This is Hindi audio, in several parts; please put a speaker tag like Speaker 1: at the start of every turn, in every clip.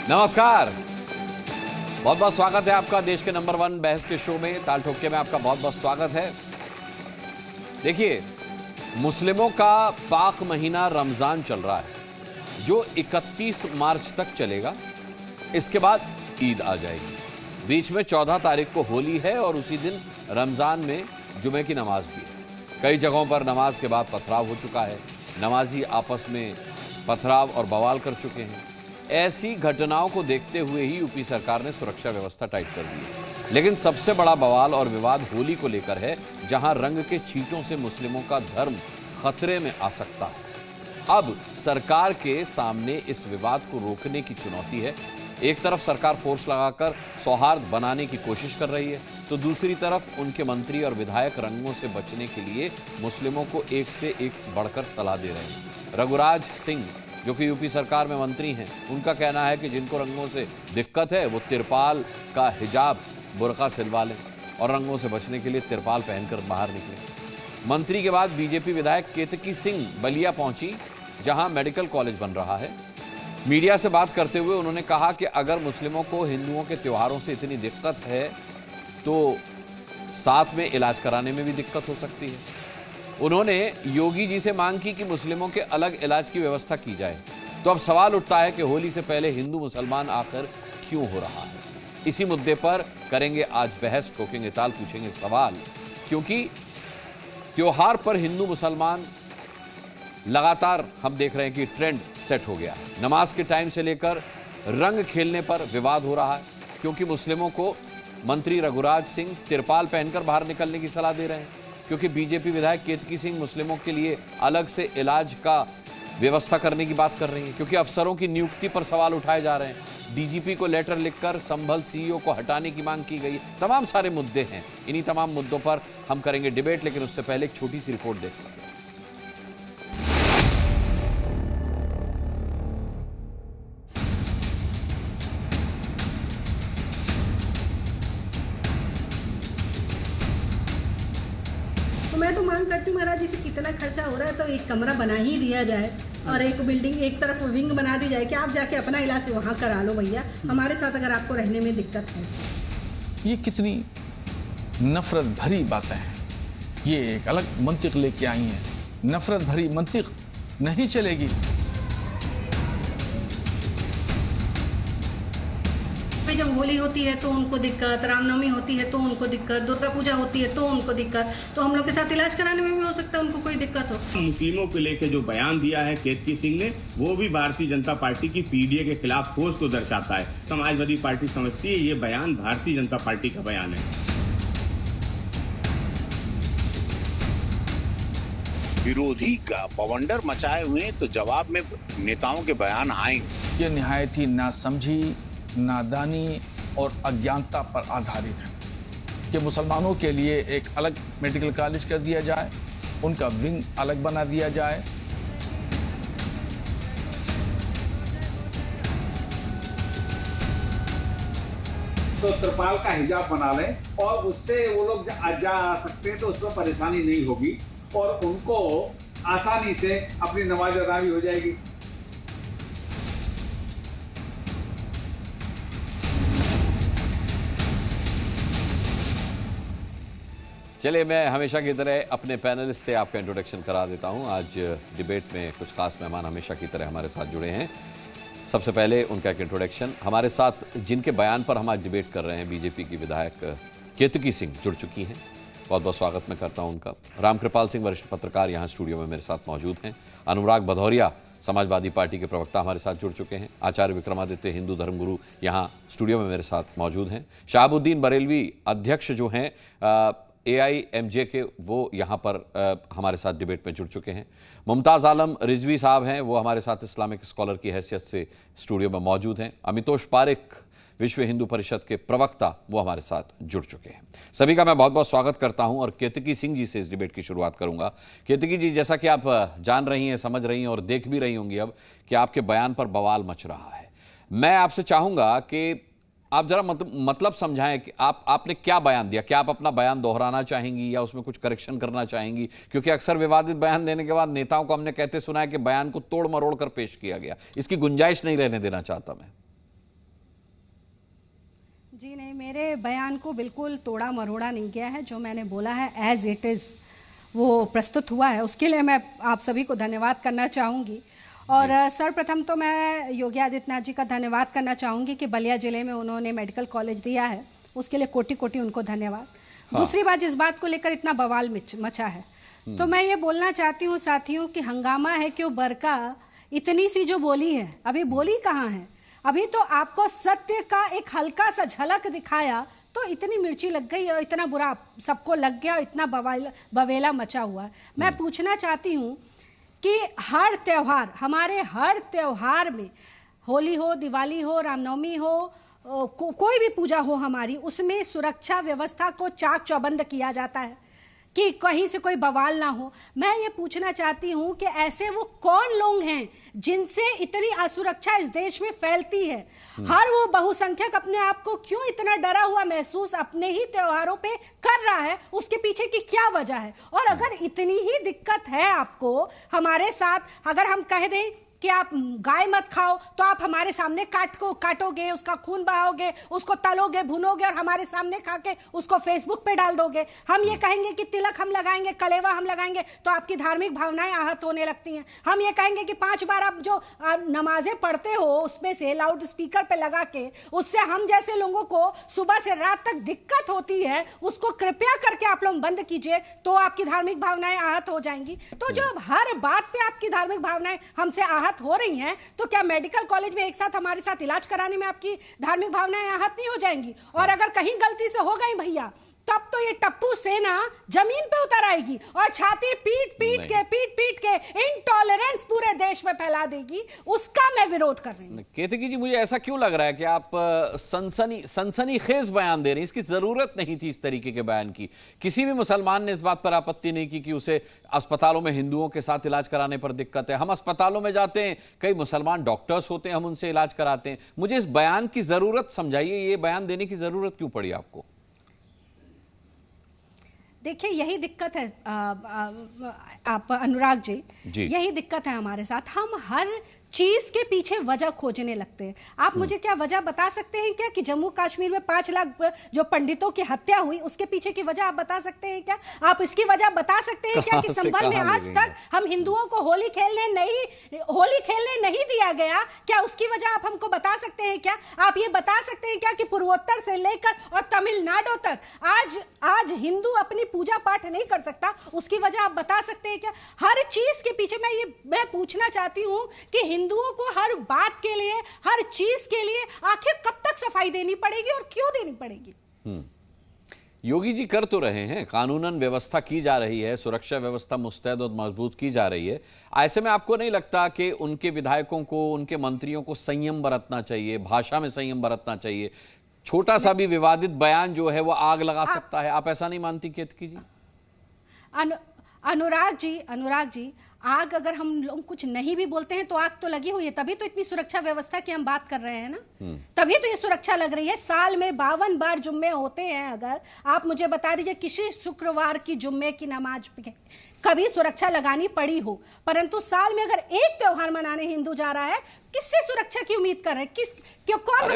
Speaker 1: नमस्कार, बहुत बहुत स्वागत है आपका देश के नंबर 1 बहस के शो में ताल ठोके में आपका बहुत बहुत स्वागत है। देखिए, मुस्लिमों का पाक महीना रमजान चल रहा है जो 31 मार्च तक चलेगा। इसके बाद ईद आ जाएगी। बीच में 14 तारीख को होली है और उसी दिन रमजान में जुमे की नमाज भी है। कई जगहों पर नमाज के बाद पथराव हो चुका है, नमाजी आपस में पथराव और बवाल कर चुके हैं। ऐसी घटनाओं को देखते हुए ही यूपी सरकार ने सुरक्षा व्यवस्था टाइट कर दी है। लेकिन सबसे बड़ा बवाल और विवाद होली को लेकर है, जहां रंग के छींटों से मुस्लिमों का धर्म खतरे में आ सकता है। अब सरकार के सामने इस विवाद को रोकने की चुनौती है। एक तरफ सरकार फोर्स लगाकर सौहार्द बनाने की कोशिश कर रही है, तो दूसरी तरफ उनके मंत्री और विधायक रंगों से बचने के लिए मुस्लिमों को एक से एक बढ़कर सलाह दे रहे हैं। रघुराज सिंह, जो कि यूपी सरकार में मंत्री हैं, उनका कहना है कि जिनको रंगों से दिक्कत है वो तिरपाल का हिजाब बुर्का सिलवा लें और रंगों से बचने के लिए तिरपाल पहनकर बाहर निकलें। मंत्री के बाद बीजेपी विधायक केतकी सिंह बलिया पहुंची, जहां मेडिकल कॉलेज बन रहा है। मीडिया से बात करते हुए उन्होंने कहा कि अगर मुस्लिमों को हिंदुओं के त्योहारों से इतनी दिक्कत है तो साथ में इलाज कराने में भी दिक्कत हो सकती है। उन्होंने योगी जी से मांग की कि मुस्लिमों के अलग इलाज की व्यवस्था की जाए। तो अब सवाल उठता है कि होली से पहले हिंदू मुसलमान आखिर क्यों हो रहा है। इसी मुद्दे पर करेंगे आज बहस, ठोकेंगे ताल, पूछेंगे सवाल, क्योंकि त्योहार पर हिंदू मुसलमान लगातार हम देख रहे हैं कि ट्रेंड सेट हो गया है। नमाज के टाइम से लेकर रंग खेलने पर विवाद हो रहा है, क्योंकि मुस्लिमों को मंत्री रघुराज सिंह तिरपाल पहनकर बाहर निकलने की सलाह दे रहे हैं, क्योंकि बीजेपी विधायक केतकी सिंह मुस्लिमों के लिए अलग से इलाज का व्यवस्था करने की बात कर रही है, क्योंकि अफसरों की नियुक्ति पर सवाल उठाए जा रहे हैं। डीजीपी को लेटर लिखकर संभल सीईओ को हटाने की मांग की गई। तमाम सारे मुद्दे हैं। इन्हीं तमाम मुद्दों पर हम करेंगे डिबेट, लेकिन उससे पहले एक छोटी सी रिपोर्ट देख लेंगे।
Speaker 2: मैं तो मांग करती हूँ महाराज, इसे कितना खर्चा हो रहा है तो एक कमरा बना ही दिया जाए और एक बिल्डिंग एक तरफ विंग बना दी जाए कि आप जाके अपना इलाज वहाँ करा लो भैया, हमारे साथ अगर आपको रहने में दिक्कत है।
Speaker 3: ये कितनी नफरत भरी बातें हैं। ये एक अलग मंतिक लेके आई हैं। नफरत भरी मंतिक नहीं चलेगी।
Speaker 2: जब होली होती है तो उनको दिक्कत, रामनवमी होती है तो उनको दिक्कत, दुर्गा पूजा होती है तो उनको दिक्कत, तो हम लोग के साथ इलाज कराने में भी हो सकता है उनको कोई दिक्कत हो।
Speaker 4: मुस्लिमों को लेकर जो बयान दिया है केतकी सिंह ने, वो भी भारतीय जनता पार्टी की पीडीए के खिलाफ फोर्स को दर्शाता है। समाजवादी पार्टी समझती है ये बयान भारतीय जनता पार्टी का बयान है।
Speaker 5: विरोधी का बवंडर मचाए हुए तो जवाब में नेताओं के बयान आएंगे।
Speaker 3: ये निहायत ही नासमझी, नादानी और अज्ञानता पर आधारित है कि मुसलमानों के लिए एक अलग मेडिकल कॉलेज कर दिया जाए, उनका विंग अलग बना दिया जाए।
Speaker 6: तो त्रिपाल का हिजाब बना लें और उससे वो लोग जा आ सकते हैं, तो उसमें परेशानी नहीं होगी और उनको आसानी से अपनी नमाज अदा भी हो जाएगी।
Speaker 1: चलिए, मैं हमेशा की तरह अपने पैनलिस्ट से आपका इंट्रोडक्शन करा देता हूं। आज डिबेट में कुछ खास मेहमान हमेशा की तरह हमारे साथ जुड़े हैं। सबसे पहले उनका एक इंट्रोडक्शन। हमारे साथ जिनके बयान पर हम आज डिबेट कर रहे हैं, बीजेपी की विधायक केतकी सिंह जुड़ चुकी हैं। बहुत बहुत स्वागत मैं करता हूं उनका। रामकृपाल सिंह, वरिष्ठ पत्रकार, यहाँ स्टूडियो में मेरे साथ मौजूद हैं। अनुराग भदौरिया, समाजवादी पार्टी के प्रवक्ता, हमारे साथ जुड़ चुके हैं। आचार्य विक्रमादित्य, हिंदू धर्मगुरु, यहाँ स्टूडियो में मेरे साथ मौजूद हैं। शहाबुद्दीन बरेलवी, अध्यक्ष जो हैं AIMJ के, वो यहाँ पर हमारे साथ डिबेट में जुड़ चुके हैं। मुमताज़ आलम रिजवी साहब हैं, वो हमारे साथ इस्लामिक स्कॉलर की हैसियत से स्टूडियो में मौजूद हैं। अमितोष पारिक, विश्व हिंदू परिषद के प्रवक्ता, वो हमारे साथ जुड़ चुके हैं। सभी का मैं बहुत बहुत स्वागत करता हूं और केतकी सिंह जी से इस डिबेट की शुरुआत करूंगा। केतकी जी, जैसा कि आप जान रही हैं, समझ रही हैं और देख भी रही होंगी अब कि आपके बयान पर बवाल मच रहा है। मैं आपसे चाहूंगा कि आप जरा मतलब समझाएं कि आपने क्या बयान दिया। क्या आप अपना बयान दोहराना चाहेंगी या उसमें कुछ करेक्शन करना चाहेंगी? क्योंकि अक्सर विवादित बयान देने के बाद नेताओं को हमने कहते सुना है कि बयान को तोड़ मरोड़ कर पेश किया गया। इसकी गुंजाइश नहीं रहने देना चाहता मैं।
Speaker 2: जी नहीं, मेरे बयान को बिल्कुल तोड़ा मरोड़ा नहीं गया है। जो मैंने बोला है एज इट इज़ वो प्रस्तुत हुआ है, उसके लिए मैं आप सभी को धन्यवाद करना चाहूँगी। और सर्वप्रथम तो मैं योगी आदित्यनाथ जी का धन्यवाद करना चाहूँगी कि बलिया जिले में उन्होंने मेडिकल कॉलेज दिया है, उसके लिए कोटि कोटि उनको धन्यवाद। दूसरी बात, जिस बात को लेकर इतना बवाल मचा है, तो मैं ये बोलना चाहती हूँ साथियों कि हंगामा है कि वो बरका इतनी सी जो बोली है, अभी बोली कहाँ है? अभी तो आपको सत्य का एक हल्का सा झलक दिखाया तो इतनी मिर्ची लग गई और इतना बुरा सबको लग गया और इतना बवेला मचा हुआ है। मैं पूछना चाहती हूँ कि हर त्योहार, हमारे हर त्योहार में, होली हो, दिवाली हो, रामनवमी हो, कोई भी पूजा हो हमारी, उसमें सुरक्षा व्यवस्था को चाक चौबंद किया जाता है कि कहीं से कोई बवाल ना हो। मैं ये पूछना चाहती हूँ कि ऐसे वो कौन लोग हैं जिनसे इतनी असुरक्षा इस देश में फैलती है? हर वो बहुसंख्यक अपने आप को क्यों इतना डरा हुआ महसूस अपने ही त्योहारों पे कर रहा है? उसके पीछे की क्या वजह है? और अगर इतनी ही दिक्कत है आपको हमारे साथ, अगर हम कह दें कि आप गाय मत खाओ तो आप हमारे सामने काटोगे, उसका खून बहाओगे, उसको तलोगे, भुनोगे और हमारे सामने खा के उसको फेसबुक पे डाल दोगे। हम ये कहेंगे कि तिलक हम लगाएंगे, कलेवा हम लगाएंगे, तो आपकी धार्मिक भावनाएं आहत होने लगती हैं। हम ये कहेंगे कि 5 बार आप जो नमाजें पढ़ते हो उसमें से लाउड स्पीकर पे लगा के, उससे हम जैसे लोगों को सुबह से रात तक दिक्कत होती है, उसको कृपया करके आप लोग बंद कीजिए, तो आपकी धार्मिक भावनाएं आहत हो जाएंगी। तो जब हर बात पे आपकी धार्मिक भावनाएं हमसे आहत हो रही हैं, तो क्या मेडिकल कॉलेज में एक साथ हमारे साथ इलाज कराने में आपकी धार्मिक भावनाएं आहत नहीं हो जाएंगी? और अगर कहीं गलती से हो गई भैया, तब तो ये टप्पू सेना जमीन पे उतर आएगी और छाती पीट पीट के इंटॉलरेंस पूरे देश में फैला देगी। उसका मैं विरोध कर रही हूँ।
Speaker 1: केतकी जी, मुझे ऐसा क्यों लग रहा है कि आप सनसनीखेज बयान दे रही हैं? इसकी जरूरत नहीं थी इस तरीके के बयान की। किसी भी मुसलमान ने इस बात पर आपत्ति नहीं की कि उसे अस्पतालों में हिंदुओं के साथ इलाज कराने पर दिक्कत है। हम अस्पतालों में जाते हैं, कई मुसलमान डॉक्टर्स होते हैं, हम उनसे इलाज कराते हैं। मुझे इस बयान की जरूरत समझाइए, ये बयान देने की जरूरत क्यों पड़ी आपको?
Speaker 2: देखिए, यही दिक्कत है आप अनुराग जी, यही दिक्कत है हमारे साथ। हम हर चीज के पीछे वजह खोजने लगते हैं। आप मुझे क्या वजह बता सकते हैं क्या कि जम्मू कश्मीर में 5 लाख जो पंडितों की हत्या हुई, उसके पीछे की वजह आप बता सकते हैं क्या? आप इसकी वजह बता सकते हैं क्या कि संभल में आज तक हम हिंदुओं को होली खेलने नहीं दिया गया? क्या उसकी वजह आप हमको बता सकते हैं क्या? आप ये बता सकते हैं क्या कि पूर्वोत्तर से लेकर और तमिलनाडु तक आज हिंदू अपनी पूजा पाठ नहीं कर सकता? उसकी वजह आप बता सकते हैं क्या? हर चीज के पीछे मैं पूछना चाहती हूँ कि हिंदुओं को हर बात के लिए, हर चीज के लिए आखिर कब तक सफाई देनी पड़ेगी और क्यों देनी पड़ेगी?
Speaker 1: योगी जी कर तो रहे हैं, कानूनन व्यवस्था की जा रही है, सुरक्षा व्यवस्था मुस्तैद और मजबूत की जा रही है। ऐसे में आपको नहीं लगता कि उनके विधायकों को, उनके मंत्रियों को संयम बरतना चाहिए, भाषा में संयम बरतना चाहिए? छोटा सा भी विवादित बयान जो है वो आग लगा सकता है। आप ऐसा नहीं मानती केतकी जी?
Speaker 2: अनुराग जी, आग अगर हम लोग कुछ नहीं भी बोलते हैं तो आग तो लगी हुई है। तभी तो इतनी सुरक्षा व्यवस्था की हम बात कर रहे हैं ना, तभी तो ये सुरक्षा लग रही है। साल में 52 बार जुम्मे होते हैं। अगर आप मुझे बता दीजिए किसी शुक्रवार की जुम्मे की नमाज कभी सुरक्षा लगानी पड़ी हो? परंतु साल में अगर एक त्योहार मनाने हिंदू जा रहा है, किससे सुरक्षा की उम्मीद कर रहे हैं?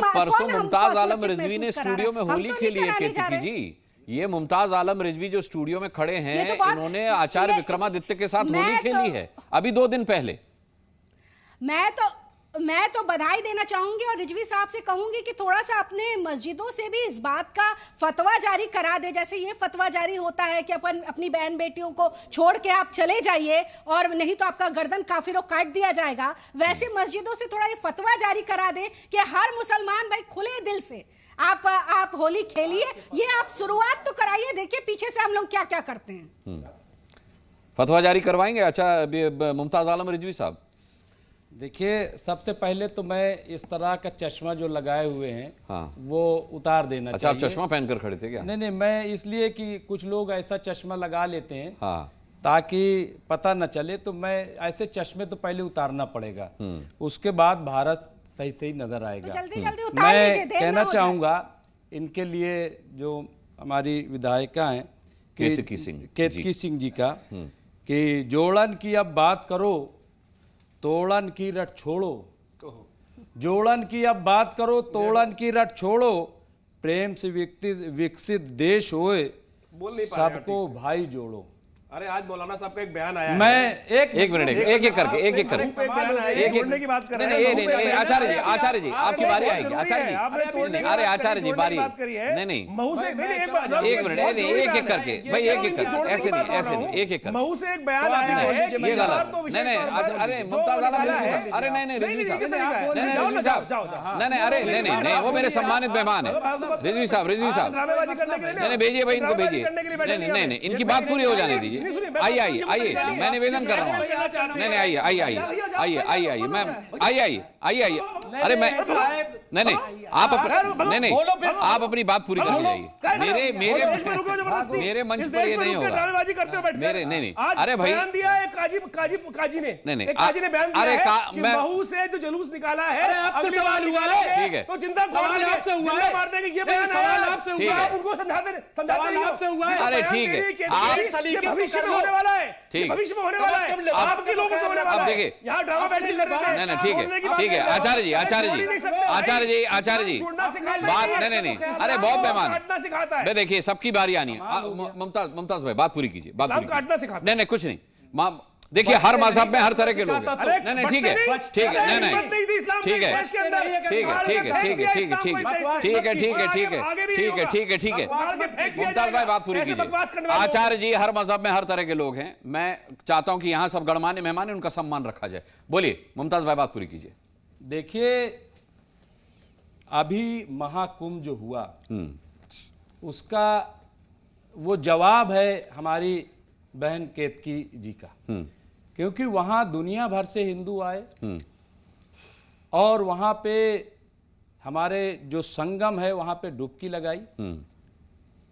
Speaker 1: परसों मुमताज आलम रिजवी ने स्टूडियो में होली खेली है केतकी जी। ये मुमताज आलम रिजवी जो स्टूडियो में खड़े हैं, इन्होंने आचार्य विक्रमादित्य के साथ होली खेली है अभी 2 दिन पहले।
Speaker 2: मैं तो बधाई देना चाहूंगी और रिजवी साहब से कहूंगी कि थोड़ा सा अपने मस्जिदों से भी इस बात का फतवा जारी करा दे। जैसे ये फतवा जारी होता है कि अपनी बहन बेटियों को छोड़ के आप चले जाइए और नहीं तो आपका गर्दन काफिरों काट दिया जाएगा, वैसे मस्जिदों से थोड़ा ये फतवा जारी करा दे कि हर मुसलमान भाई खुले दिल से आप होली खेलिए। ये आप शुरुआत तो कराइए, देखिए पीछे से हम लोग क्या क्या करते हैं।
Speaker 1: फतवा जारी करवाएंगे? अच्छा मुमताज आलम रिजवी साहब,
Speaker 7: देखिए, सबसे पहले तो मैं इस तरह का चश्मा जो लगाए हुए हैं वो उतार देना चाहिए।
Speaker 1: अच्छा, आप चश्मा पहनकर खड़े थे क्या?
Speaker 7: नहीं, मैं इसलिए कि कुछ लोग ऐसा चश्मा लगा लेते हैं ताकि पता न चले, तो मैं ऐसे चश्मे तो पहले उतारना पड़ेगा, उसके बाद भारत सही नजर आएगा।
Speaker 2: तो जल्दी
Speaker 7: मैं कहना चाहूंगा इनके लिए, जो हमारी विधायिका हैं केतकी सिंह जी का, कि जोड़न की अब बात करो, तोड़न की रट छोड़ो। जोड़न की अब बात करो, तोड़न की रट छोड़ो। प्रेम से विकसित देश होए, सबको भाई जोड़ो।
Speaker 8: अरे आज मौलाना साहब का एक बयान आया है।
Speaker 7: मैं एक
Speaker 1: मिनट एक करके
Speaker 8: तोड़ने की बात कर रहे हैं।
Speaker 1: आचार्य जी आपकी बारी आएगी। आचार्य जी अरे आचार्य जी बारी नहीं
Speaker 8: महू से
Speaker 1: एक मिनट एक करके भाई एक करके ऐसे नहीं एक करके
Speaker 8: महू से एक बयान आया है।
Speaker 1: ये गलत नहीं अरे मुमताज आलम अरे नहीं रिजवी साहब नहीं अरे वो मेरे सम्मानित मेहमान है रिजवी साहब नहीं भेजिए भाई इनको भेजिए नहीं इनकी बात पूरी हो जाने दीजिए। आइए मैं निवेदन कर रहा हूँ। नहीं आइए मैं आइए अरे मैं नहीं आप आप अपनी बात पूरी कर लीजिए। मेरे मंच पर ये नहीं होगा। मेरे नहीं अरे भाई
Speaker 8: बयान दिया है काजी ने
Speaker 1: नहीं
Speaker 8: काजी ने बयान दिया है कि महू से जो जुलूस निकाला है
Speaker 7: आपसे सवाल हुआ है।
Speaker 1: ठीक है
Speaker 8: तो जिंदा
Speaker 7: सवाल आपसे हुआ है।
Speaker 8: मार देंगे। ये बयान
Speaker 7: सवाल आपसे हुआ है।
Speaker 8: आप उनको समझाते
Speaker 7: आपसे हुआ है।
Speaker 1: अरे ठीक है आप
Speaker 8: भविष्य में होने वाला है।
Speaker 1: ठीक
Speaker 8: भविष्य में होने वाला है। आपके लोगों से होने वाला है।
Speaker 1: देखिए
Speaker 8: यहाँ ड्रामा बैटिंग कर देते हैं।
Speaker 1: ठीक है आचार्य जी बात नहीं अरे बहुत मेहमान
Speaker 8: सिखाता है।
Speaker 1: देखिए सबकी बारी आनी है। मुमताज भाई बात पूरी कीजिए। बात पूरी
Speaker 8: काटना सिखाता
Speaker 1: नहीं कुछ नहीं। देखिए हर मजहब में हर तरह के लोग हैं। नहीं ठीक है मुमताज भाई बात पूरी कीजिए। आचार्य जी हर मजहब में हर तरह के लोग हैं। मैं चाहता हूं कि यहां सब गणमान्य मेहमान है उनका सम्मान रखा जाए। बोलिए मुमताज भाई बात पूरी कीजिए।
Speaker 7: देखिए अभी महाकुंभ जो हुआ उसका वो जवाब है हमारी बहन केतकी जी का, क्योंकि वहां दुनिया भर से हिंदू आए और वहां पे हमारे जो संगम है वहां पे डुबकी लगाई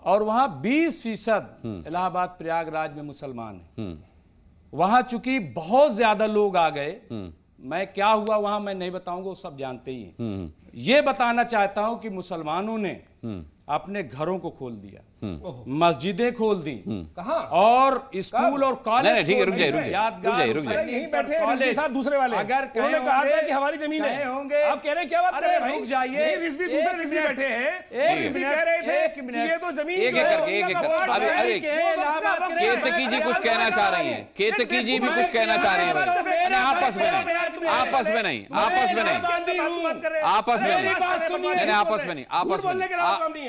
Speaker 7: और वहां 20% इलाहाबाद प्रयागराज में मुसलमान हैं। वहां चूंकि बहुत ज्यादा लोग आ गए, मैं क्या हुआ वहां मैं नहीं बताऊंगा, वो सब जानते ही हैं। ये बताना चाहता हूं कि मुसलमानों ने अपने घरों को खोल दिया, मस्जिदें खोल दी,
Speaker 8: कहां
Speaker 7: और स्कूल और कॉलेज।
Speaker 1: ठीक है रुक जाइए
Speaker 8: यहीं बैठे हैं साथ दूसरे वाले।
Speaker 7: अगर
Speaker 8: उन्होंने कहा था कि हमारी जमीन है
Speaker 7: होंगे,
Speaker 8: आप कह रहे हैं क्या बात कर रहे हैं भाई?
Speaker 7: रुक जाइए,
Speaker 8: रिजवी दूसरे रिजवी बैठे हैं। एक रिजवी कह रहे थे कि ये तो जमीन
Speaker 1: एक केतकी जी कुछ कहना चाह रही हैं। केतकी जी भी कुछ कहना चाह रही हैं। आपस में नहीं आपस में नहीं आपस में नहीं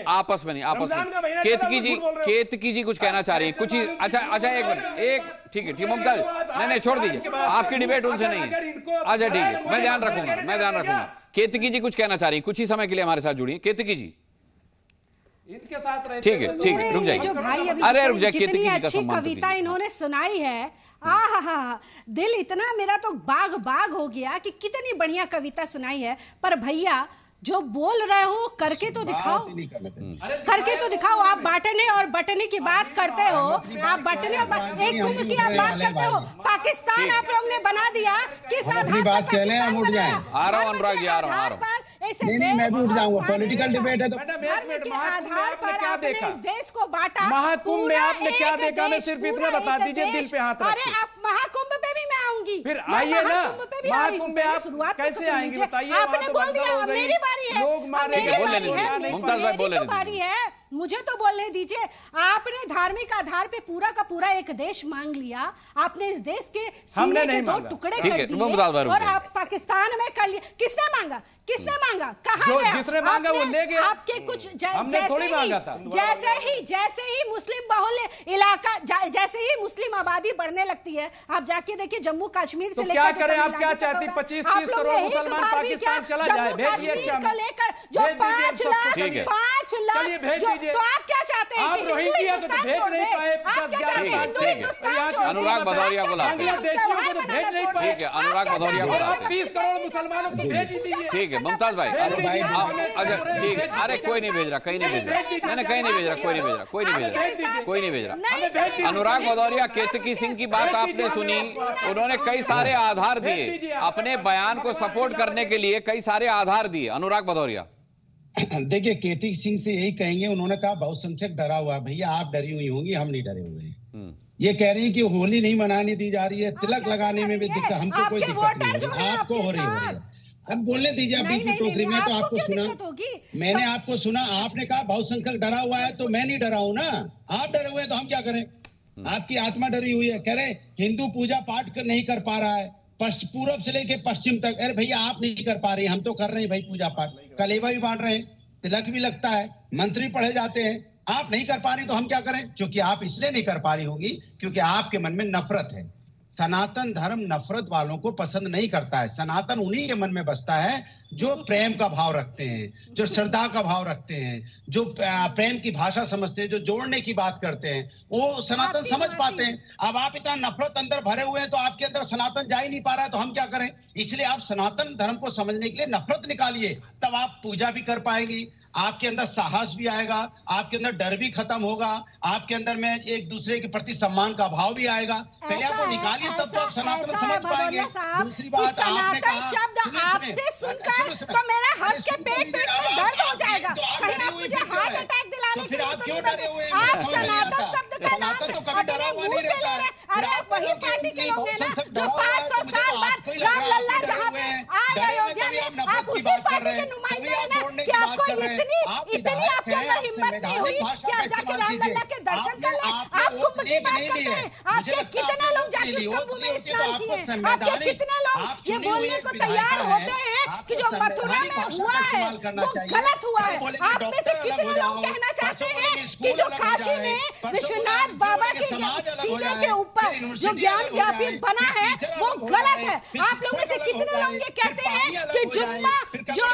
Speaker 1: आपस में नहीं आपस में केतकी जी कुछ कहना चाह रही है कुछ ही। अच्छा एक मिनट एक ठीक है मुमताज नहीं छोड़ दीजिए, आपकी डिबेट उनसे नहीं है। अच्छा ठीक है मैं ध्यान रखूंगा। केतकी जी कुछ कहना चाह रही है, कुछ ही समय के लिए हमारे साथ जुड़ी केतकी जी।
Speaker 7: इनके साथ रहते
Speaker 1: ठीक है रुक जाइए। अरे रुक जाइए, केतकी जी का सम्मान
Speaker 2: कविता इन्होंने सुनाई है। आहा दिल इतना मेरा तो बाग हो गया कि कितनी बढ़िया कविता सुनाई है। पर भैया जो बोल रहे हो करके तो दिखाओ, करके तो दिखाओ। आप बांटने और बटने की बात करते हो, आप बटने और एक कुंभ की आप बात करते हो। पाकिस्तान आप लोग ने बना दिया किस आधार पर?
Speaker 1: आ रहा हूं अनुराग जी, आ रहा हूं।
Speaker 9: नहीं मैं भी उठ जाऊंगा। पॉलिटिकल डिबेट है तो
Speaker 7: आधार पर
Speaker 2: क्या देखा? देश को बांटा।
Speaker 7: महाकुंभ में आपने क्या देखा? मैं सिर्फ इतना बता दीजिए दिल पे हाथ रख के।
Speaker 2: अरे आप महाकुंभ पे भी मैं आऊंगी,
Speaker 7: फिर आइए ना। महाकुंभ में आप कैसे आएंगे बताइए?
Speaker 2: आपने बोल दिया मेरी बारी है,
Speaker 7: लोग मारे।
Speaker 1: मुमताज भाई बोले
Speaker 2: बारी है, मुझे तो बोलने दीजिए। आपने धार्मिक आधार पे पूरा का पूरा एक देश मांग लिया। आपने इस देश के सीने के दो टुकड़े कर दिए और आप पाकिस्तान में कर लिए। किसने मांगा? कहा गया?
Speaker 7: जिसने मांगा वो ले गया।
Speaker 2: आपके कुछ
Speaker 7: हमने थोड़ी मांगा था।
Speaker 2: जैसे ही मुस्लिम बहुल इलाका, जैसे ही मुस्लिम आबादी बढ़ने लगती है, आप जाके देखिए जम्मू कश्मीर से
Speaker 7: लेकर क्या करें? आप क्या चाहती? 25-30 करोड़ मुसलमान पाकिस्तान चला जाए? भेजिए। अच्छा
Speaker 2: लेकर जो 5 लाख
Speaker 7: चलिए भेज दीजिए।
Speaker 2: तो आप क्या चाहते हैं?
Speaker 7: आप रोहिंग्या को तो भेज नहीं पाए।
Speaker 1: अनुराग भदौरिया को
Speaker 7: बांग्लादेशियों को तो भेज नहीं पाए।
Speaker 1: ठीक है अनुराग भदौरिया को
Speaker 7: आप 30 करोड़ मुसलमानों को भेज ही दीजिए।
Speaker 1: ठीक है मुमताज भाई। अच्छा ठीक है। अरे कोई नहीं भेज रहा, कहीं नहीं भेज रहा, कहीं नहीं भेज रहा, कोई नहीं भेज रहा। अनुराग भदौरिया केतकी सिंह की बात आपने सुनी, उन्होंने कई सारे आधार दिए अपने बयान को सपोर्ट करने के लिए, कई सारे आधार दिए। अनुराग भदौरिया
Speaker 9: देखिए केतकी सिंह से यही कहेंगे, उन्होंने कहा बहुसंख्यक डरा हुआ है। भैया आप डरी हुई होंगी, हम नहीं डरे हुए हैं। ये कह रही है कि होली नहीं मनाने दी जा रही है, तिलक लगाने में भी दिक्कत, हमको कोई दिक्कत नहीं है, आपको हो रही है। अब बोलने दीजिए, आप बीच में टोक रही। मैं तो आपको सुना, मैंने आपको सुना, आपने कहा बहुसंख्यक डरा हुआ है, तो मैं नहीं डरा हूं ना, आप डरे हुए हैं, तो हम क्या करें? आपकी आत्मा डरी हुई है। कह रहे हिंदू पूजा पाठ नहीं कर पा रहा है, पूर्व से लेके पश्चिम तक। अरे भैया आप नहीं कर पा रहे, हम तो कर रहे हैं भाई पूजा पाठ, कलेवा भी बांट रहे हैं, तिलक भी लगता है, मंत्री पढ़े जाते हैं। आप नहीं कर पा रही तो हम क्या करें? क्योंकि आप इसलिए नहीं कर पा रही होगी क्योंकि आपके मन में नफरत है। सनातन धर्म नफरत वालों को पसंद नहीं करता है। सनातन उन्हीं के मन में बसता है जो प्रेम का भाव रखते हैं, जो श्रद्धा का भाव रखते हैं, जो प्रेम की भाषा समझते हैं, जो जोड़ने की बात करते हैं, वो सनातन समझ पाते हैं। अब आप इतना नफरत अंदर भरे हुए हैं तो आपके अंदर सनातन जा ही नहीं पा रहा है, तो हम क्या करें? इसलिए आप सनातन धर्म को समझने के लिए नफरत निकालिए, तब आप पूजा भी कर पाएंगी, आपके अंदर साहस भी आएगा, आपके अंदर डर भी खत्म होगा, आपके अंदर में एक दूसरे के प्रति सम्मान का भाव भी आएगा। पहले आप वो निकालिए, तब तो आप सनातन समझ पाएंगे। दूसरी बात, आपने कहा
Speaker 10: शब्द आपसे सुनकर तो मेरा हंस के पेट में दर्द हो जाएगा। कहीं आप मुझे हार्ट अटैक दिलाने के लिए तो नहीं बने। आप सनातन शब्द का नाम अपने मुंह से ले रहे। अरे वही पार्टी के लोग हैं ना जो 500 साल बाद रामलला जहाँ पे आए अयोध्या में, आप उसी पार्टी के नुमाइंदे हैं ना कि आपको इतनी आपके अंदर हिम्मत नहीं हुई कि आप जाके रामलला के दर्शन कर लें। आप कुंभ की बात करते हैं, आपके कितने लोग जाके उस कुंभ में स्नान किए? आपके कितने लोग ये बोलने को तैयार होते हैं कि जो मथुरा में हुआ है वो गलत हुआ है? आप में से कितने लोग कहना चाहते हैं कि जो काशी में विश्वनाथ बाबा के सीने के ऊपर जो ज्ञान व्यापी बना है वो गलत है? आप लोग में से कितने लोग ये कहते हैं कि जुम्मा जो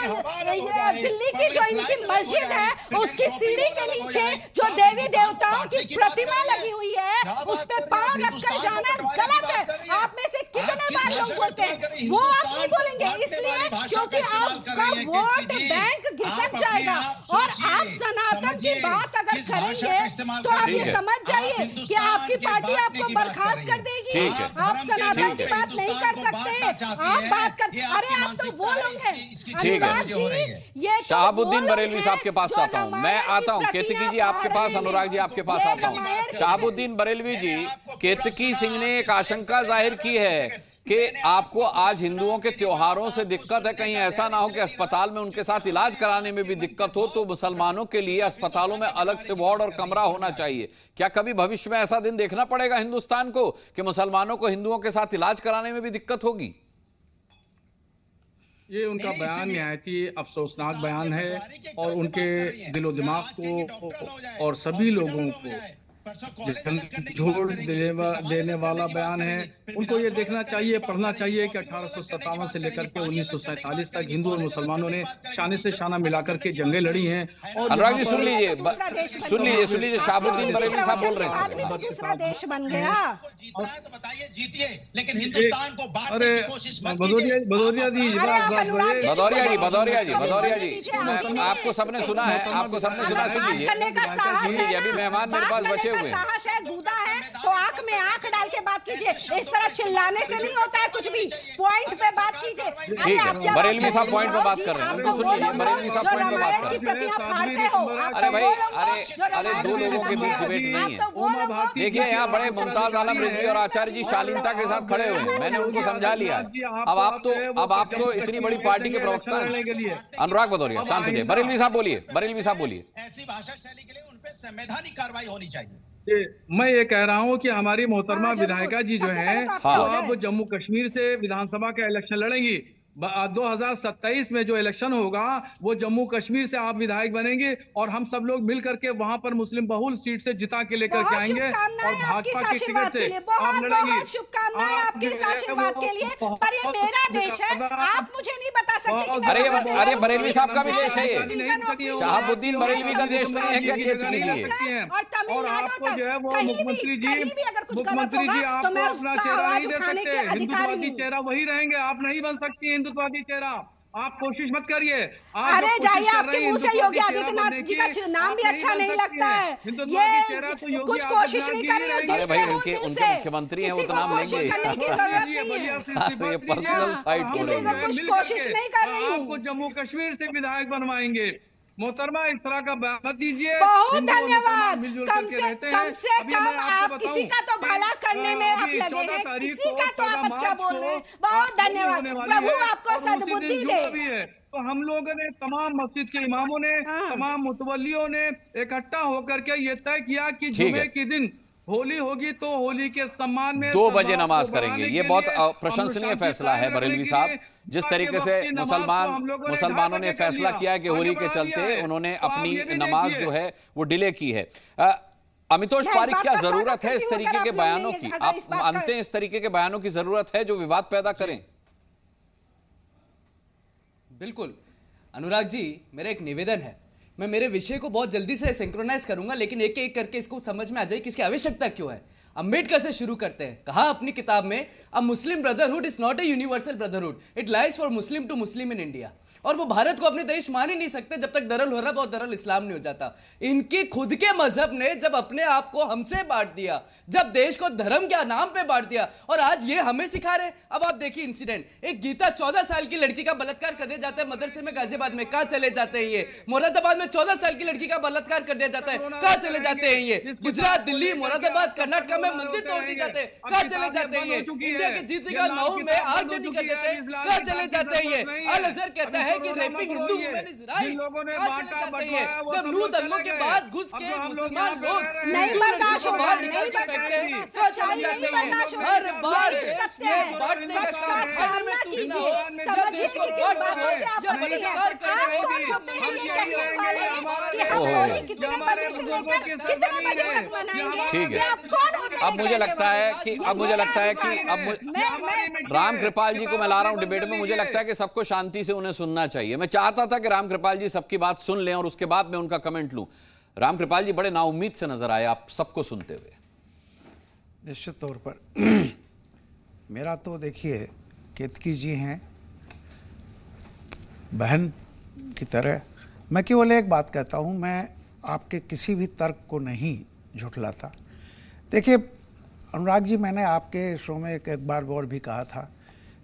Speaker 10: दिल्ली की जो इनकी मस्जिद है उसकी सीढ़ी के नीचे जो देवी देवताओं की प्रतिमा लगी हुई है उस पे पांव रखकर जाना गलत है? आप में से कितने बार लोग बोलते हैं? वो आप नहीं बोलेंगे इसलिए क्योंकि आपका वोट बैंक घिसक जाएगा। और आप सनातन की बात अगर करेंगे तो आप ये समझ जाइए कि आपकी पार्टी आपको बर्खास्त कर देगी। आप सनातन की बात नहीं कर सकते, आप बात कर। अरे आप तो वो लोग हैं। अनुराग जी, ये
Speaker 1: शहाबुद्दीन बरेलवी साहब के पास आता हूं, मैं आता हूं। केतकी जी आपके पास, अनुराग जी आपके पास आता हूं। शहाबुद्दीन बरेलवी जी, केतकी सिंह ने एक आशंका जाहिर की है कि आपको आज हिंदुओं के त्योहारों से दिक्कत है, कहीं ऐसा ना हो कि अस्पताल में उनके साथ इलाज कराने में भी दिक्कत हो, तो मुसलमानों के लिए अस्पतालों में अलग से वार्ड और कमरा होना चाहिए। क्या कभी भविष्य में ऐसा दिन देखना पड़ेगा हिंदुस्तान को कि मुसलमानों को हिंदुओं के साथ इलाज कराने में भी दिक्कत होगी?
Speaker 3: ये उनका बयान निहायत ही अफसोसनाक बयान है और उनके दिलो दिमाग को और सभी लोगों को झोड़ देने वाला बयान है। उनको ये देखना चाहिए, पढ़ना चाहिए कि 1857 से लेकर के 1947 तक हिंदू और मुसलमानों ने शाने से शाना मिलाकर के जंगें लड़ी हैं। और
Speaker 1: अनुराग जी सुन लीजिए, शहाबुद्दीन बरेलवी साहब बोल रहे हैं।
Speaker 10: दूसरा देश बन गया
Speaker 9: तो बताइए, जीतिए, लेकिन हिंदुस्तान को
Speaker 3: अरे भदौरिया
Speaker 1: जी, आपको सबने सुना है, सुन लीजिए, अभी मेहमान मेरे पास बचे हुए हैं।
Speaker 10: साहस है, गूदा है तो आंख में आंख डाल के बात कीजिए। इस तरह चिल्लाने से नहीं होता है कुछ भी, पॉइंट पे बात कीजिए।
Speaker 1: ठीक है, बरेलवी साहब पॉइंट पे बात कर रहे हैं, उनको सुन लीजिए। बरेलवी साहब पॉइंट पे बात कर रहे हैं। अरे भाई, अरे दो लोगों के बीच डिबेट नहीं है। देखिए, यहाँ बड़े मुमताज आलम रिजवी और आचार्य जी शालीनता के साथ खड़े हुए, मैंने उनको समझा लिया। अब आप तो इतनी बड़ी पार्टी के प्रवक्ता हैं। अनुराग भदौरिया, शांत हो जाइए। बरेलवी साहब बोलिए।
Speaker 9: ऐसी भाषा शैली के लिए उन पे संवैधानिक कार्रवाई होनी चाहिए।
Speaker 3: मैं ये कह रहा हूँ कि हमारी मोहतरमा विधायिका जी जो हैं वो अब जम्मू कश्मीर से विधानसभा का इलेक्शन लड़ेंगी। 2027 में जो इलेक्शन होगा वो जम्मू कश्मीर से आप विधायक बनेंगे और हम सब लोग मिल करके वहां पर मुस्लिम बहुल सीट से जिता के लेकर के आएंगे और भाजपा की टिकट से आप लड़ेंगे।
Speaker 10: शुभकामनाएं आपके आशीर्वाद के लिए, पर ये मेरा देश है, आप मुझे नहीं बता सकते।
Speaker 1: अरे बरेलवी साहब का भी देश है ये, शहाबुद्दीन बरेलवी का देश नहीं है क्या?
Speaker 3: और आपको जो है वो मुख्यमंत्री जी आपको अपना चेहरा नहीं दे सकते, हिंदुत्ववादी चेहरा वही रहेंगे, आप नहीं बन सकती हिंदुत्ववादी चेहरा। आप कोशिश मत करिए।
Speaker 10: अरे जाइए, आपके मुंह से योगी आदित्यनाथ जी का नाम भी अच्छा नहीं लगता है। ये कुछ कोशिश नहीं कर रही।
Speaker 1: अरे भाई, उनके मुख्यमंत्री हैं, वो तो नाम लेंगे। ये पर्सनल फाइट हो रही है।
Speaker 10: कुछ कोशिश नहीं कर रही।
Speaker 3: आपको जम्मू कश्मीर से विधायक बनवाएंगे, मोहतरमा इस तरह का मत दीजिए।
Speaker 10: बहुत धन्यवाद। कम से कम आप किसी का तो भला करने में आप लगे हैं, किसी का तो आप अच्छा बोल रहे हैं। बहुत धन्यवाद, प्रभु आपको सद्बुद्धि दे।
Speaker 3: तो हम लोगों ने, तमाम मस्जिद के इमामों ने, तमाम मुतवल्लियों ने इकट्ठा होकर के ये तय किया कि जुमे के दिन होली होगी तो होली के सम्मान में
Speaker 1: 2 बजे नमाज करेंगे। ये बहुत प्रशंसनीय फैसला है बरेलवी साहब, जिस तरीके से मुसलमानों ने फैसला किया कि होली के चलते उन्होंने अपनी नमाज जो है वो डिले की है। अमितोष पारिक, क्या जरूरत है इस तरीके के बयानों की? आप मानते हैं इस तरीके के बयानों की जरूरत है जो विवाद पैदा करें?
Speaker 11: बिल्कुल अनुराग जी, मेरा एक निवेदन है। मैं मेरे विषय को बहुत जल्दी से सिंक्रोनाइज करूंगा, लेकिन एक एक करके इसको समझ में आ जाए कि इसकी आवश्यकता क्यों है। अंबेडकर से शुरू करते हैं। कहा अपनी किताब में, a Muslim brotherhood is not a universal brotherhood, it lies for Muslim to Muslim in India. और वो भारत को अपने देश मान ही नहीं सकते जब तक दरुल हरब और दरुल इस्लाम नहीं हो जाता। इनकी खुद के मजहब ने जब अपने आप को हमसे बांट दिया, जब देश को धर्म के नाम पे बांट दिया, और आज ये हमें सिखा रहे। अब आप देखिए इंसिडेंट, एक गीता 14 साल की लड़की का बलात्कार कर दिया जाता है मदरसे में गाजियाबाद में। कहां चले जाते हैं ये? मुरादाबाद में 14 साल की लड़की का बलात्कार कर दिया जाता है, कहां चले जाते हैं ये? गुजरात, दिल्ली, मुरादाबाद, कर्नाटक में मंदिर तोड़ दिए जाते हैं, कहां चले जाते हैं ये? इंडिया के जीते का 9 में आगजनी कर देते हैं, कहां चले जाते हैं ये? अल अजहर कहता है कि rapping Hindu women is right, कहां चले जाते हैं ये? जब नू दंगों के बाद घुस के मुसलमान लोग नहीं बर्दाश्त हो बाहर निकाल के फेंकते हैं, कहां चले जाते हैं? हर बार देश में बांटने का काम खाने में टूटना हो, या देश को बांटना हो, या बलात्कार करना हो,
Speaker 1: ठीक है। अब मुझे लगता है कि राम कृपाल जी को मैं ला रहा हूं डिबेट में। मुझे लगता है कि सबको शांति से उन्हें सुनना चाहिए। मैं चाहता था कि राम कृपाल जी सबकी बात सुन लें और उसके बाद मैं उनका कमेंट लूं। राम कृपाल जी बड़े नाउम्मीद से नजर आए आप सबको सुनते हुए।
Speaker 12: निश्चित तौर पर मेरा तो देखिए, केतकी जी हैं बहन की तरह। मैं केवल एक बात कहता हूं, मैं आपके किसी भी तर्क को नहीं झुठलाता। देखिए अनुराग जी, मैंने आपके शो में एक बार और भी कहा था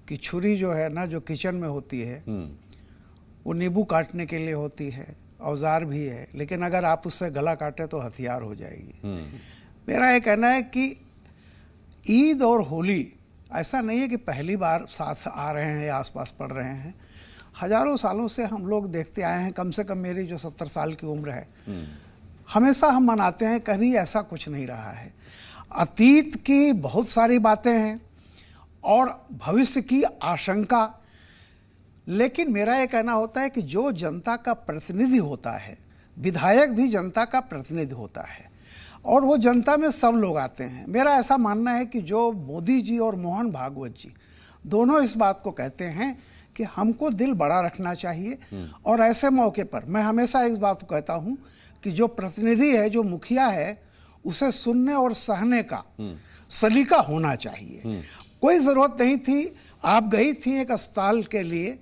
Speaker 12: कि छुरी जो है ना, जो किचन में होती है वो नींबू काटने के लिए होती है, औजार भी है, लेकिन अगर आप उससे गला काटे तो हथियार हो जाएगी। मेरा ये कहना है कि ईद और होली ऐसा नहीं है कि पहली बार साथ आ रहे हैं या आसपास पड़ रहे हैं। हजारों सालों से हम लोग देखते आए हैं, कम से कम मेरी जो 70 साल की उम्र है, हमेशा हम मनाते हैं, कभी ऐसा कुछ नहीं रहा है। अतीत की बहुत सारी बातें हैं और भविष्य की आशंका, लेकिन मेरा ये कहना होता है कि जो जनता का प्रतिनिधि होता है, विधायक भी जनता का प्रतिनिधि होता है, और वो जनता में सब लोग आते हैं। मेरा ऐसा मानना है कि जो मोदी जी और मोहन भागवत जी दोनों इस बात को कहते हैं कि हमको दिल बड़ा रखना चाहिए, और ऐसे मौके पर मैं हमेशा इस बात को कहता हूं कि जो प्रतिनिधि है, जो मुखिया है, उसे सुनने और सहने का सलीका होना चाहिए। कोई ज़रूरत नहीं थी, आप गई थी एक अस्पताल के लिए,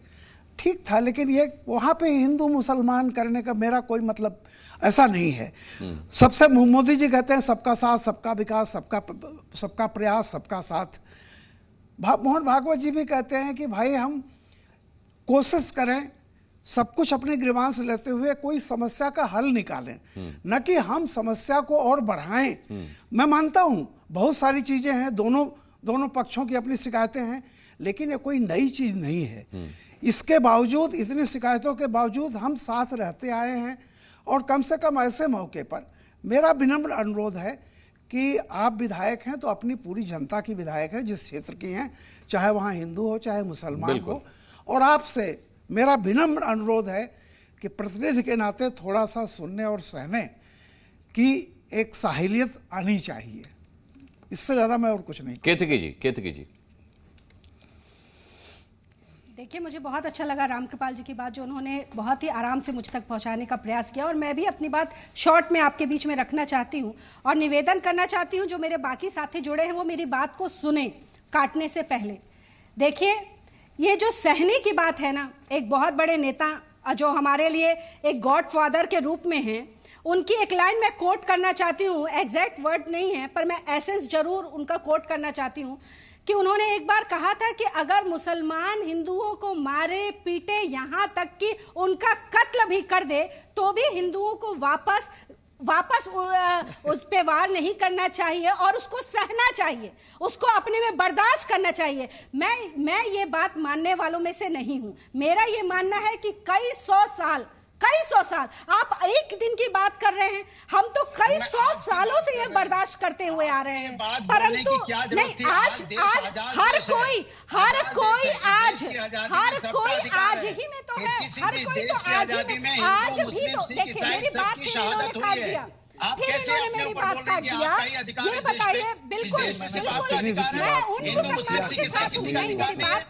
Speaker 12: ठीक था, लेकिन ये वहाँ पे हिंदू मुसलमान करने का मेरा कोई मतलब ऐसा नहीं है। सबसे मोदी जी कहते हैं सबका साथ सबका विकास, सबका प्रयास सबका साथ। मोहन भागवत जी भी कहते हैं कि भाई हम कोशिश करें सब कुछ अपने गिरबान से लेते हुए कोई समस्या का हल निकालें, न कि हम समस्या को और बढ़ाएं। मैं मानता हूं बहुत सारी चीजें हैं, दोनों पक्षों की अपनी शिकायतें हैं, लेकिन ये कोई नई चीज नहीं है। इसके बावजूद, इतनी शिकायतों के बावजूद हम साथ रहते आए हैं, और कम से कम ऐसे मौके पर मेरा विनम्र अनुरोध है कि आप विधायक हैं तो अपनी पूरी जनता की विधायक हैं, जिस क्षेत्र की हैं, चाहे वहाँ हिंदू हो चाहे मुसलमान हो, और आपसे मेरा विनम्र अनुरोध है कि प्रतिनिधि के नाते थोड़ा सा सुनने और सहने की एक साहिलियत आनी चाहिए। इससे ज़्यादा मैं और कुछ नहीं।
Speaker 1: केतकी जी
Speaker 10: देखिए, मुझे बहुत अच्छा लगा रामकृपाल जी की बात, जो उन्होंने बहुत ही आराम से मुझ तक पहुंचाने का प्रयास किया, और मैं भी अपनी बात शॉर्ट में आपके बीच में रखना चाहती हूं और निवेदन करना चाहती हूं, जो मेरे बाकी साथी जुड़े हैं वो मेरी बात को सुने काटने से पहले। देखिए, ये जो सहने की बात है ना, एक बहुत बड़े नेता जो हमारे लिए एक गॉड फादर के रूप में हैं, उनकी एक लाइन मैं कोट करना चाहती हूँ, एग्जैक्ट वर्ड नहीं है पर मैं एसेंस जरूर उनका कोट करना चाहती हूँ कि उन्होंने एक बार कहा था कि अगर मुसलमान हिंदुओं को मारे पीटे यहाँ तक कि उनका कत्ल भी कर दे तो भी हिंदुओं को वापस उस पे वार नहीं करना चाहिए और उसको सहना चाहिए, उसको अपने में बर्दाश्त करना चाहिए। मैं ये बात मानने वालों में से नहीं हूं। मेरा ये मानना है कि कई सौ साल, आप एक दिन की बात कर रहे हैं, हम तो कई सौ सालों से ये बर्दाश्त करते हुए आ रहे हैं, परंतु नहीं, आज हर कोई आज ही में तो है, हर कोई तो आज भी तो देखिए मेरी बात भी इन्होंने काट दिया, फिर इन्होंने मेरी बात काट दिया। ये बताइए, बिल्कुल मैं उन मुसलमानों के साथ हूँ, मेरी बात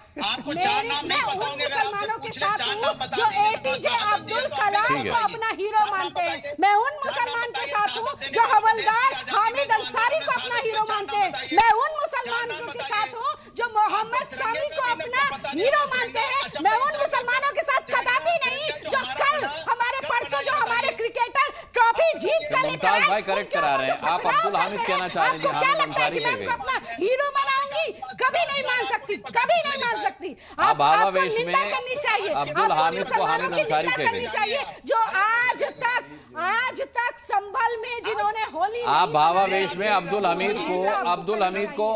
Speaker 10: मैं उन मुसलमानों के साथ हूँ जो एपीजे अब्दुल कलाम को अपना हीरो मानते हैं। मैं उन मुसलमान के साथ हूँ जो हवलदार हामिद अंसारी को अपना हीरो मानते हैं। मैं उन मुसलमानों के साथ हूँ जो मोहम्मद शामी को अपना हीरो मानते हैं। मैं उन मुसलमानों के साथ कदापि नहीं जो कल हमारे परसों जो हमारे क्रिकेटर ट्रॉफी जीत कर
Speaker 1: मुमताज भाई करेक्ट करा रहे हैं, आप अब्दुल हामिद कहना चाह रहे हैं, हामिद अंसारी कह गए।
Speaker 10: अपना हीरो बनाऊंगी, कभी नहीं मान सकती, कभी नहीं मान सकती।
Speaker 1: आप भावावेश में
Speaker 10: करनी चाहिए,
Speaker 1: अब्दुल हामिद को हामिद अंसारी कह गए
Speaker 10: चाहिए जो आज तक संभल में जिन्होंने होली,
Speaker 1: आप भावावेश में अब्दुल हमीद को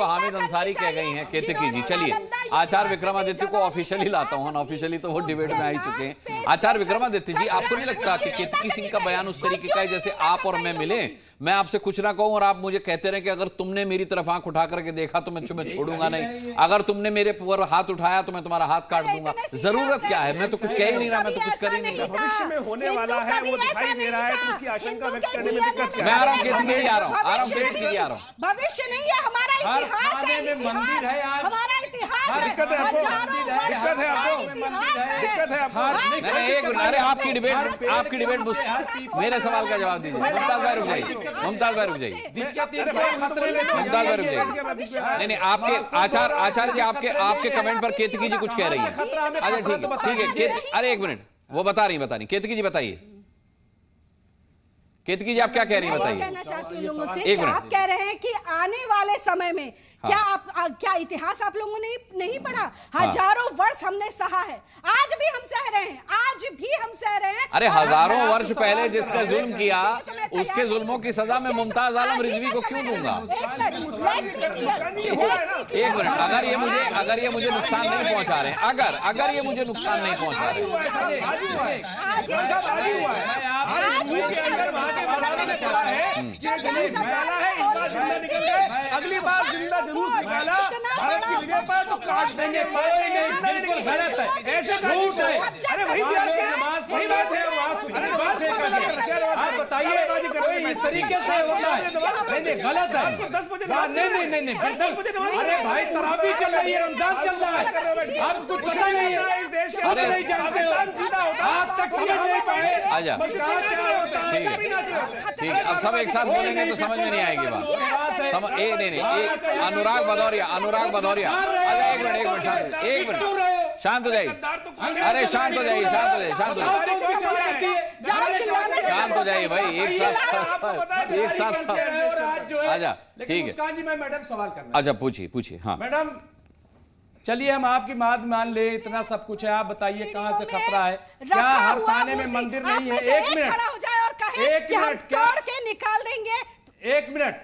Speaker 1: हामिद अंसारी कह गई हैं केतकी जी। चलिए आचार्य विक्रमादित्य को ऑफिशियली लाता हूं, ऑफिशियली तो वो डिबेट में आ ही चुके हैं। आचार्य विक्रमादित्य जी, आपको नहीं लगता कि केतकी सिंह का बयान उस तरीके का है जैसे आप और मैं मिले, मैं आपसे कुछ ना कहूं और आप मुझे कहते रहे कि अगर तुमने मेरी तरफ आंख उठा करके देखा तो मैं तुम्हें छोड़ूंगा नहीं, अगर तुमने मेरे ऊपर हाथ उठाया तो मैं तुम्हारा हाथ काट दूंगा। जरूरत क्या है? मैं तो कुछ कह ही नहीं रहा, मैं तो कुछ कर ही नहीं रहा।
Speaker 8: भविष्य में होने वाला है वो दिखाई दे रहा है, तो उसकी आशंका व्यक्त करने में दिक्कत क्या है?
Speaker 1: मैं आ रहा हूं केतकी, आ रहा हूं
Speaker 10: भविष्य नहीं है, हमारा इतिहास है,
Speaker 7: मंदिर है,
Speaker 10: हमारा इतिहास।
Speaker 8: दिक्कत है आपको, दिक्कत है आपको।
Speaker 1: एक मिनट, अरे आपकी डिबेट मेरे सवाल का जवाब दीजिए। मुमताज भाई रुक जाइए, मुमताज भाई रुक जाइए, मुमताज भाई रुक जाइए। नहीं आपके आचार्य जी आपके कमेंट पर केतकी जी कुछ कह रही है। अच्छा ठीक है, अरे एक मिनट, वो बता रही केतकी जी, बताइए केतकी जी आप क्या कह रही हैं, बताइए।
Speaker 10: कहना चाहती हूँ लोगों से कि आप कह रहे हैं कि आने वाले समय में क्या इतिहास आप लोगों ने नहीं पढ़ा? हजारों वर्ष हमने सहा है, आज भी हम सह रहे हैं,
Speaker 1: अरे हजारों वर्ष पहले जिसने जुल्म किया उसके जुल्मों की सजा मैं मुमताज आलम रिजवी को क्यों दूंगा? एक मिनट, अगर ये मुझे नुकसान नहीं पहुंचा रहे, अगर ये मुझे नुकसान नहीं पहुंचा रहे,
Speaker 8: अगली बार जिंदा जुलूस निकाला भारत की विजय पर तो काट देंगे,
Speaker 7: बिल्कुल गलत है, ऐसे झूठ है।
Speaker 8: अरे वही बात है,
Speaker 7: आप बताइए कोई इस तरीके से होता है? नहीं गलत है,
Speaker 8: 10 बजे
Speaker 7: नहीं 10 बजे अरे भाई तरावी चल रही है, रमजान चल रहा है, आपको पता नहीं है,
Speaker 8: इस देश के
Speaker 7: अरे नहीं जानते हो, आप तक समझ नहीं पाए।
Speaker 1: आजा ठीक है, अब सब एक साथ बोलेंगे तो समझ में नहीं आएगी बात। नहीं अनुराग भदौरिया, एक मिनट शांत हो जाइए, अरे शांत हो जाइए भाई, एक साथ आजा ठीक है।
Speaker 7: मैं मैडम सवाल करना,
Speaker 1: अच्छा पूछिए। हाँ
Speaker 7: मैडम, चलिए हम आपकी बात मान ले, इतना सब कुछ है, आप बताइए कहाँ से खतरा है? क्या हर थाने में मंदिर नहीं है? एक मिनट
Speaker 10: तोड़ के निकाल देंगे।
Speaker 7: एक मिनट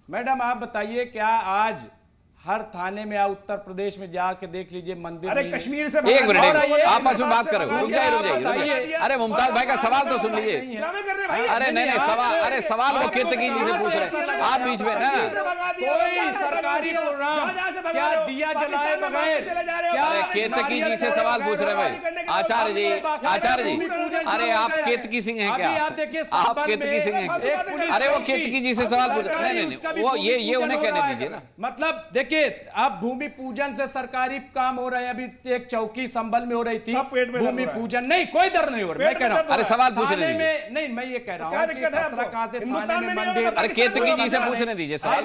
Speaker 7: मैडम, आप बताइए क्या आज हर थाने में या उत्तर प्रदेश में जाके देख लीजिए मंदिर?
Speaker 8: अरे कश्मीर से
Speaker 1: एक मिनट आपस में बात करो, रुक जाइए। अरे मुमताज भाई का सवाल तो सुन लीजिए। अरे नहीं सवाल वो केतकी जी से पूछ रहे, आप बीच में ना।
Speaker 7: कोई सरकारी प्रोग्राम क्या दिया जलाए बगैर?
Speaker 1: अरे केतकी जी से सवाल पूछ रहे भाई। आचार्य जी, अरे आप केतकी सिंह हैं क्या? आप केतकी सिंह हैं? अरे वो केतकी जी से सवाल पूछ रहे, नहीं वो ये उन्हें कहने दीजिए ना।
Speaker 7: मतलब देखिए, अब भूमि पूजन से सरकारी काम हो रहे हैं, अभी एक चौकी संभल में हो रही थी भूमि पूजन, नहीं कोई दर नहीं हो रहा। मैं कह रहा हूँ,
Speaker 1: अरे सवाल पूछने
Speaker 7: में नहीं, मैं ये कह रहा हूँ कि खतरा कहाँ से थाने में मंदिर?
Speaker 1: अरे केतकी जी से पूछने दीजिए सवाल।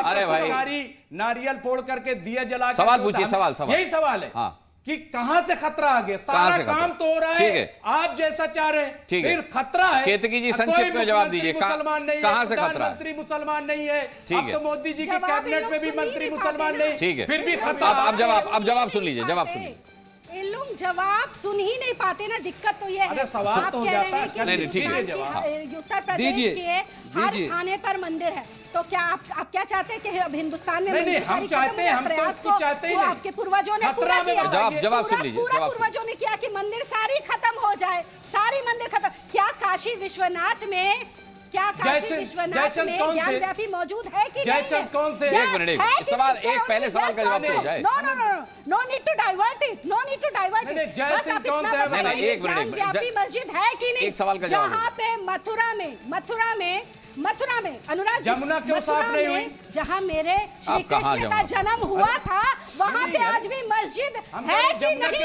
Speaker 7: अरे भाई, नारियल फोड़ करके दिया जला,
Speaker 1: सवाल पूछिए, सवाल
Speaker 7: यही सवाल है।
Speaker 1: हाँ
Speaker 7: कि कहां से खतरा आ गया, सारा काम तो हो रहा है आप जैसा चाह रहे हैं, फिर खतरा है।
Speaker 1: केतकी जी संक्षिप्त में जवाब दीजिए,
Speaker 7: मुसलमान नहीं
Speaker 1: कहां से खतरा?
Speaker 7: मंत्री मुसलमान नहीं है, अब तो मोदी जी के कैबिनेट में भी मंत्री मुसलमान नहीं,
Speaker 1: ठीक है,
Speaker 7: फिर भी खतरा।
Speaker 1: अब जवाब सुन लीजिए, जवाब सुन लीजिए।
Speaker 10: ये लोग जवाब सुन ही नहीं पाते ना, दिक्कत तो ये है।
Speaker 7: सवाल तो हो जाता है।
Speaker 1: नहीं ठीक है,
Speaker 10: उत्तर प्रदेश के हर थाने पर मंदिर है, तो क्या आप क्या चाहते हैं कि अब हिंदुस्तान में
Speaker 7: नहीं, हम चाहते हैं, हम तो उसको चाहते ही नहीं।
Speaker 10: आपके पूर्वजों ने पूरा किया,
Speaker 1: जवाब सुन लीजिए,
Speaker 10: पूरा पूर्वजों ने किया कि मंदिर सारी खत्म हो जाए, सारी मंदिर खत्म। क्या काशी विश्वनाथ में ज्ञानव्यापी मौजूद है कि
Speaker 7: जयचंद कौन थे?
Speaker 1: एक मिनट, सवाल एक पहले सवाल का जवाब हो जाए।
Speaker 10: No need to divert it, no need to divert it.
Speaker 7: Jaichand कौन थे?
Speaker 1: नहीं, एक मिनट,
Speaker 10: ज्ञानव्यापी मस्जिद है कि नहीं?
Speaker 1: एक सवाल का जवाब।
Speaker 10: जहाँ पे मथुरा में अनुराग,
Speaker 7: जमुना क्यों साफ नहीं हुई?
Speaker 10: जहाँ मेरे श्री कृष्ण का जन्म हुआ था, वहाँ पे आज भी मस्जिद है कि नहीं?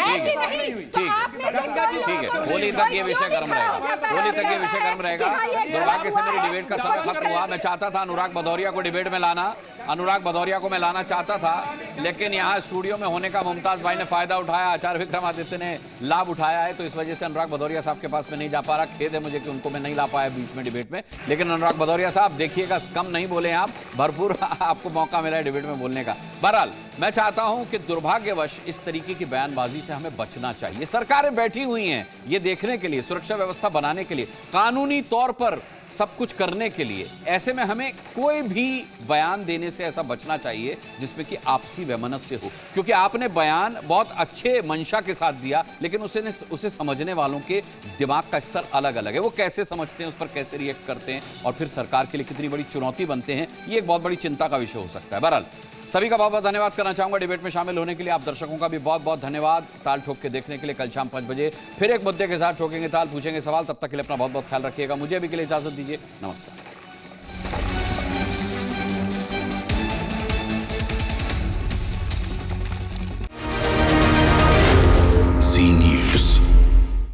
Speaker 10: है कि नहीं? तो आपने
Speaker 1: ठीक है, होली तक ये विषय गर्म रहेगा, होली तक ये विषय गर्म रहेगा। दुर्भाग्य से मेरी डिबेट का समय खत्म हुआ। मैं चाहता था अनुराग भदौरिया को डिबेट में लाना, अनुराग भदौरिया को मैं लाना चाहता था, लेकिन यहाँ स्टूडियो में होने का मुमताज भाई ने फायदा उठाया, आचार्य विक्रमादित्य ने लाभ उठाया है, तो इस वजह से अनुराग भदौरिया साहब के पास में नहीं जा पा रहा। खेद है मुझे कि उनको मैं नहीं ला पाया बीच में डिबेट में। लेकिन अनुराग भदौरिया साहब देखिएगा, कम नहीं बोले आप, भरपूर आपको मौका मिला है डिबेट में बोलने का। बहरहाल मैं चाहता हूं कि दुर्भाग्यवश इस तरीके की बयानबाजी से हमें बचना चाहिए। सरकारें बैठी हुई हैं ये देखने के लिए, सुरक्षा व्यवस्था बनाने के लिए, कानूनी तौर पर सब कुछ करने के लिए। ऐसे में हमें कोई भी बयान देने से ऐसा बचना चाहिए जिसमें कि आपसी वैमनस्य हो, क्योंकि आपने बयान बहुत अच्छे मंशा के साथ दिया, लेकिन उसे समझने वालों के दिमाग का स्तर अलग अलग है। वो कैसे समझते हैं, उस पर कैसे रिएक्ट करते हैं, और फिर सरकार के लिए कितनी बड़ी चुनौती बनते हैं, ये एक बहुत बड़ी चिंता का विषय हो सकता है। बहरहाल सभी का बहुत बहुत धन्यवाद करना चाहूंगा डिबेट में शामिल होने के लिए। आप दर्शकों का भी बहुत बहुत धन्यवाद ताल ठोक के देखने के लिए। कल शाम 5 बजे फिर एक मुद्दे के साथ ठोकेंगे ताल, पूछेंगे सवाल। तब तक के लिए अपना बहुत बहुत ख्याल रखिएगा। मुझे अभी के लिए इजाजत दीजिए, नमस्कार।